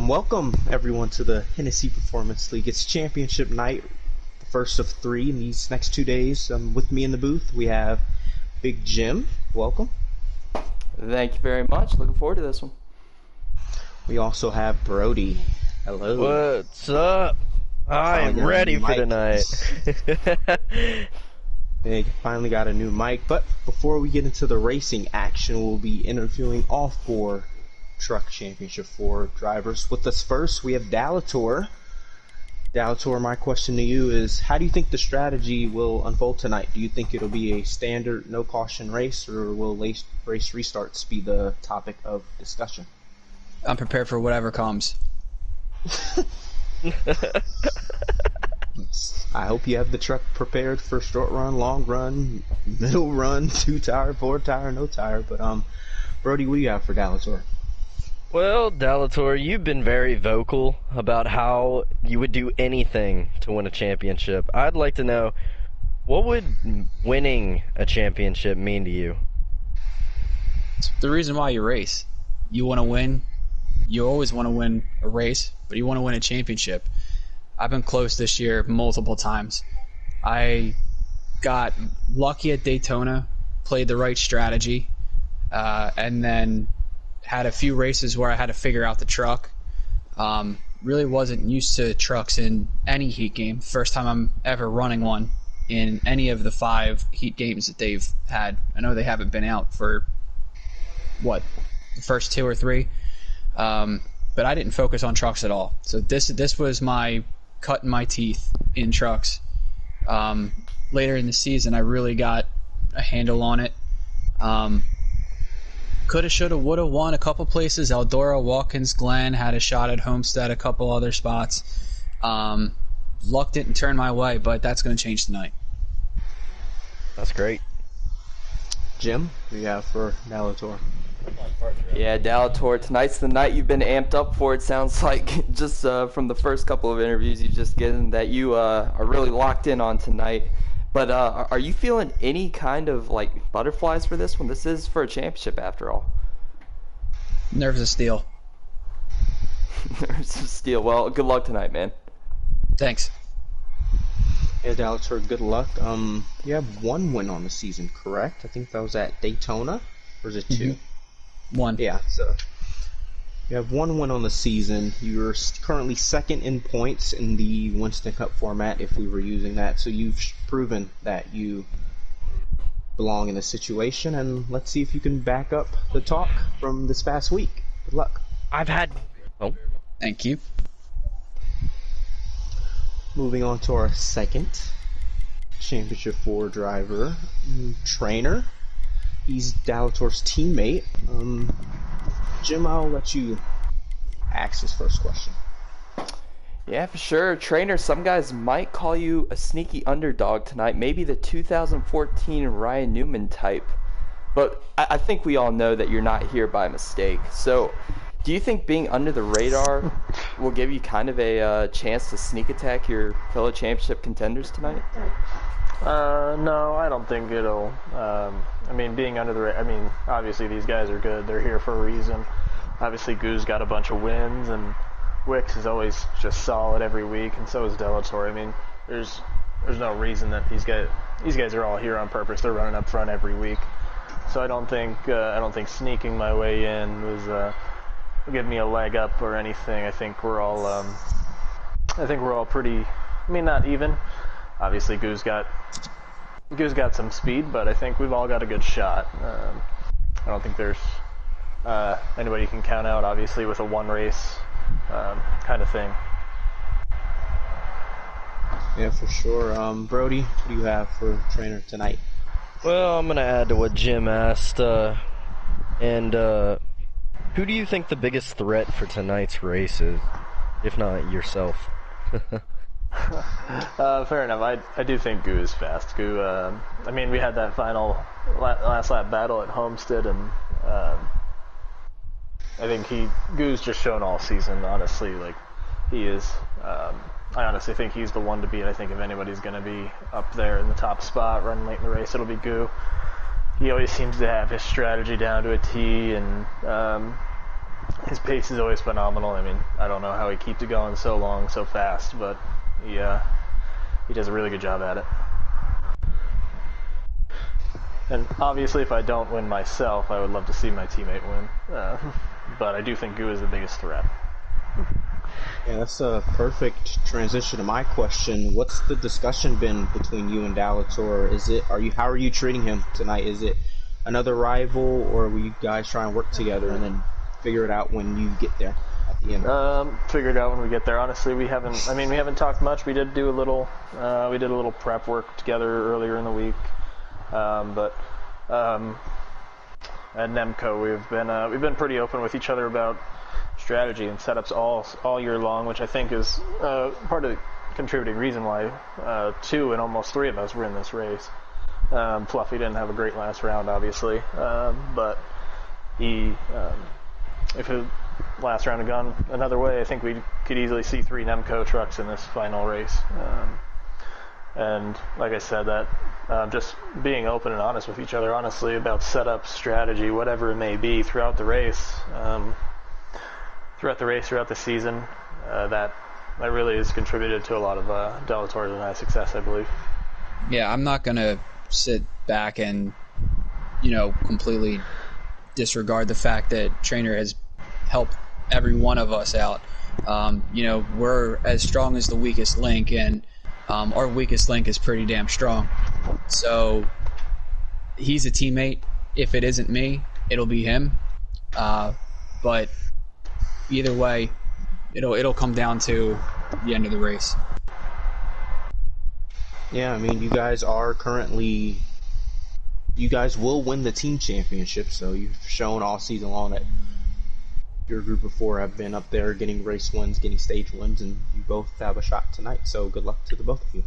Welcome everyone to the Hennessy Performance League. It's championship night, the first of three in these next 2 days. With me in the booth, we have Big Jim. Welcome. Thank you very much. Looking forward to this one. We also have Brody. Hello. What's up? I am ready for tonight. They finally got a new mic, but before we get into the racing action, we'll be interviewing all four Truck Championship 4 drivers. With us first, we have Dalator. Dalator, my question to you is, how do you think the strategy will unfold tonight? Do you think it'll be a standard no caution race, or will race restarts be the topic of discussion? I'm prepared for whatever comes. I hope you have the truck prepared for short run, long run, middle run, 2-tire, 4-tire, no tire. But Brody, what do you have for Dalator? Well, Dalator, you've been very vocal about how you would do anything to win a championship. I'd like to know, what would winning a championship mean to you? It's the reason why you race. You want to win. You always want to win a race, but you want to win a championship. I've been close this year multiple times. I got lucky at Daytona, played the right strategy, and then had a few races where I had to figure out the truck. Really wasn't used to trucks in any heat game. First time I'm ever running one in any of the 5 heat games that they've had. I know they haven't been out for, the first 2 or 3. But I didn't focus on trucks at all. So this was my cutting my teeth in trucks. Later in the season, I really got a handle on it. Coulda, shoulda, woulda won a couple places. Eldora, Watkins, Glen had a shot at Homestead, a couple other spots. Luck didn't turn my way, but that's going to change tonight. That's great. Jim, what do you have for Dalator? Yeah, Dalator, tonight's the night you've been amped up for. It sounds like just from the first couple of interviews you just given that you are really locked in on tonight. But are you feeling any kind of butterflies for this one? This is for a championship after all. Nerves of steel. Nerves of steel. Well, good luck tonight, man. Thanks. Yeah, Dalator, good luck. You have 1 win on the season, correct? I think that was at Daytona, or is it 2? Mm-hmm. 1. Yeah, so you have 1 win on the season. You're currently second in points in the Winston Cup format, if we were using that. So you've proven that you belong in the situation, and let's see if you can back up the talk from this past week. Good luck. Thank you. Moving on to our second Championship 4 driver, Trainer. He's Dalator's teammate. Jim, I'll let you ask his first question. Yeah, for sure. Trainer, some guys might call you a sneaky underdog tonight, maybe the 2014 Ryan Newman type. But I think we all know that you're not here by mistake. So, do you think being under the radar will give you kind of a chance to sneak attack your fellow championship contenders tonight? No, I don't think it'll. Being under the radar, obviously these guys are good. They're here for a reason. Obviously, Goo's got a bunch of wins, and Wicks is always just solid every week, and so is Delator. There's no reason that these guys are all here on purpose. They're running up front every week. So I don't think sneaking my way in was give me a leg up or anything. I think we're all pretty. Not even. Obviously, Goo's got some speed, but I think we've all got a good shot. I don't think there's anybody you can count out, obviously, with a one race kind of thing. Yeah, for sure. Brody, what do you have for Trainer tonight? Well, I'm going to add to what Jim asked. And who do you think the biggest threat for tonight's race is, if not yourself? Fair enough. I do think Goo is fast. Goo, we had that final last lap battle at Homestead, and I think Goo's just shown all season, honestly, he is. I honestly think he's the one to beat. I think if anybody's going to be up there in the top spot running late in the race, it'll be Goo. He always seems to have his strategy down to a T, and his pace is always phenomenal. I mean, I don't know how he keeps it going so long, so fast, but he does a really good job at it. And obviously, if I don't win myself, I would love to see my teammate win. But I do think Goo is the biggest threat. Yeah, that's a perfect transition to my question. What's the discussion been between you and Dalator? How are you treating him tonight? Is it another rival, or will you guys try and work together and then figure it out when you get there at the end? Figure it out when we get there. Honestly, we haven't talked much. We did do a little prep work together earlier in the week. But at Nemco, we've been pretty open with each other about strategy and setups all year long, which I think is part of the contributing reason why 2 and almost 3 of us were in this race. Fluffy didn't have a great last round, obviously, but if his last round had gone another way, I think we could easily see 3 Nemco trucks in this final race. And like I said, that just being open and honest with each other, honestly, about setup, strategy, whatever it may be throughout the race, throughout the season, that really has contributed to a lot of Delator's and I's success, I believe. Yeah, I'm not going to sit back and, completely disregard the fact that Trainer has helped every one of us out. We're as strong as the weakest link, and our weakest link is pretty damn strong. So he's a teammate. If it isn't me, it'll be him. But either way, it'll come down to the end of the race. Yeah, I mean, you guys will win the team championship, so you've shown all season long that your group of 4 have been up there getting race wins, getting stage wins, and you both have a shot tonight, so good luck to the both of you.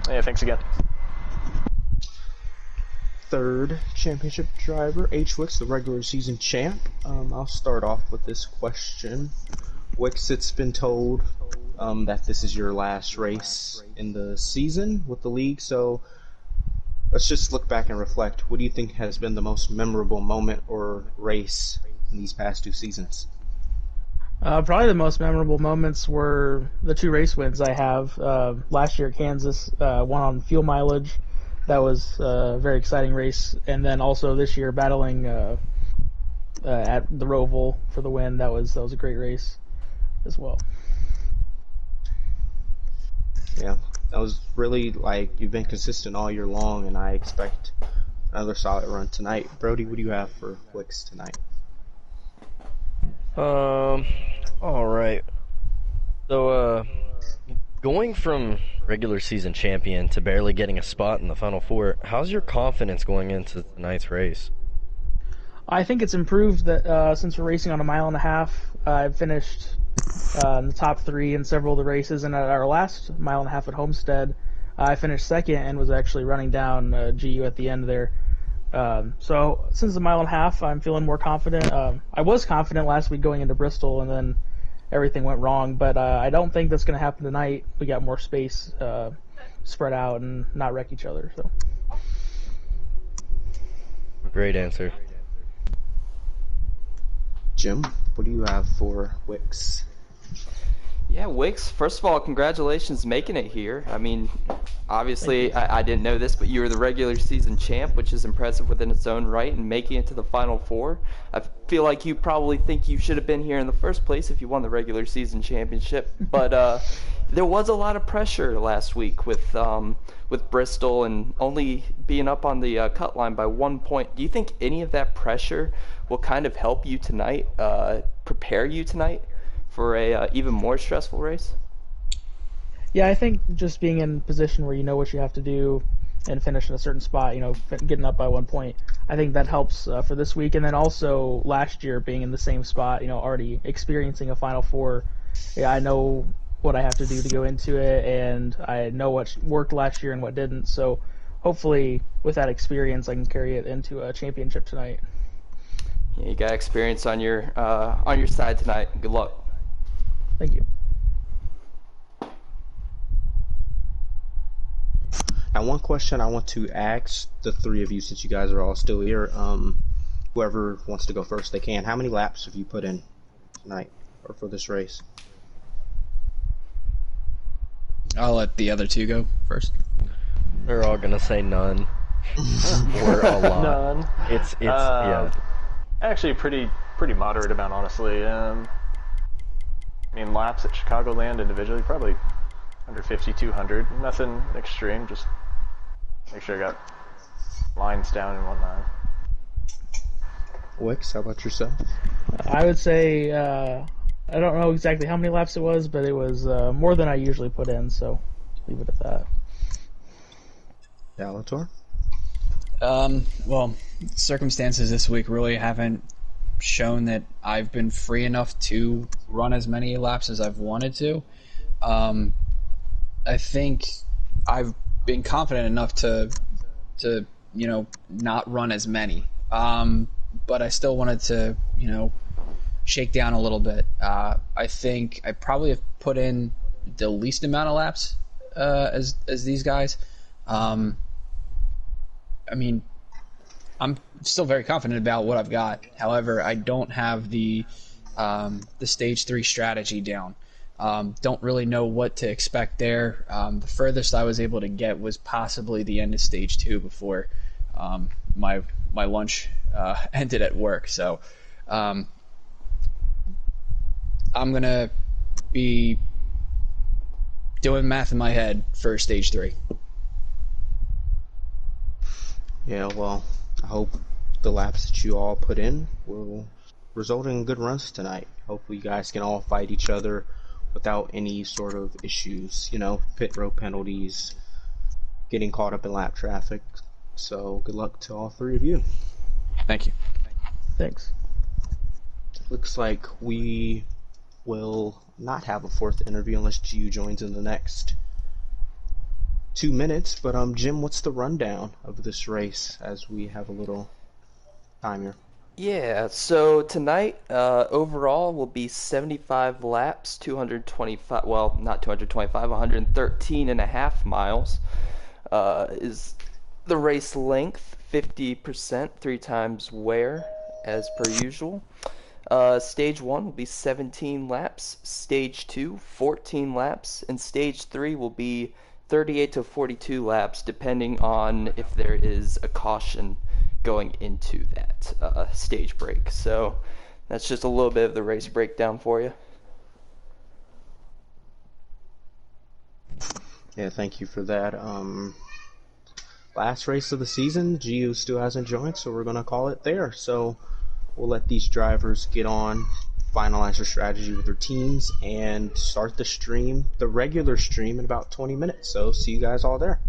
Yeah, thanks again. Third championship driver, H-Wix, the regular season champ. I'll start off with this question. Wix, it's been told that this is your last race in the season with the league, so let's just look back and reflect. What do you think has been the most memorable moment or race in these past 2 seasons? Probably the most memorable moments were the 2 race wins I have. Last year at Kansas, one on fuel mileage. That was a very exciting race. And then also this year battling at the Roval for the win. That was a great race as well. Yeah, that was really, you've been consistent all year long, and I expect another solid run tonight. Brody, what do you have for Wix tonight? Alright. So, going from regular season champion to barely getting a spot in the Final Four, how's your confidence going into tonight's race? I think it's improved that since we're racing on a 1.5 miles, I've finished in the top 3 in several of the races, and at our last 1.5 miles at Homestead, I finished second and was actually running down GU at the end there. So since the 1.5 miles, I'm feeling more confident. I was confident last week going into Bristol, and then everything went wrong, but I don't think that's going to happen tonight. We got more space, spread out, and not wreck each other. So. Great answer. Jim, what do you have for Wix? Yeah, Wix, first of all, congratulations making it here. I mean, obviously, I didn't know this, but you were the regular season champ, which is impressive within its own right, and making it to the Final Four. I feel like you probably think you should have been here in the first place if you won the regular season championship. But there was a lot of pressure last week with Bristol and only being up on the cut line by 1 point. Do you think any of that pressure will kind of help you tonight, prepare you tonight for a even more stressful race? Yeah, I think just being in a position where you know what you have to do and finish in a certain spot, getting up by 1 point, I think that helps for this week. And then also last year being in the same spot, already experiencing a Final Four, I know what I have to do to go into it, and I know what worked last year and what didn't. So hopefully with that experience, I can carry it into a championship tonight. Yeah, you got experience on your side tonight. Good luck. Thank you. Now, one question I want to ask the 3 of you, since you guys are all still here. whoever wants to go first, they can. How many laps have you put in tonight or for this race? I'll let the other two go first. They're all gonna say none. Or a lot. None. It's yeah. Actually, pretty moderate amount, honestly. I mean, laps at Chicagoland individually, probably 150, 200. Nothing extreme, just make sure I got lines down and whatnot. Wix, how about yourself? I would say I don't know exactly how many laps it was, but it was more than I usually put in, so leave it at that. Dalator? Well, circumstances this week really haven't shown that I've been free enough to run as many laps as I've wanted to. I think I've been confident enough to not run as many. But I still wanted to, shake down a little bit. I think I probably have put in the least amount of laps as these guys. I mean, I'm still very confident about what I've got. However, I don't have the stage 3 strategy down. Don't really know what to expect there. The furthest I was able to get was possibly the end of stage 2 before my lunch ended at work. So I'm gonna be doing math in my head for stage 3. Yeah, well, I hope the laps that you all put in will result in good runs tonight. Hopefully you guys can all fight each other without any sort of issues, pit road penalties, getting caught up in lap traffic. So good luck to all three of you. Thank you. Thanks. Looks like we will not have a fourth interview unless Gio joins in the next 2 minutes. But Jim, what's the rundown of this race as we have a little time here? Yeah, so tonight overall will be 75 laps, 225, well, not 225, 113 and a half miles is the race length, 50%, 3 times wear, as per usual. Stage 1 will be 17 laps, Stage 2, 14 laps, and Stage 3 will be 38 to 42 laps, depending on if there is a caution going into that stage break. So that's just a little bit of the race breakdown for you. Yeah, thank you for that. Last race of the season, Gio still hasn't joined, so we're going to call it there. So we'll let these drivers get on, finalize their strategy with their teams, and start the stream, the regular stream, in about 20 minutes. So see you guys all there.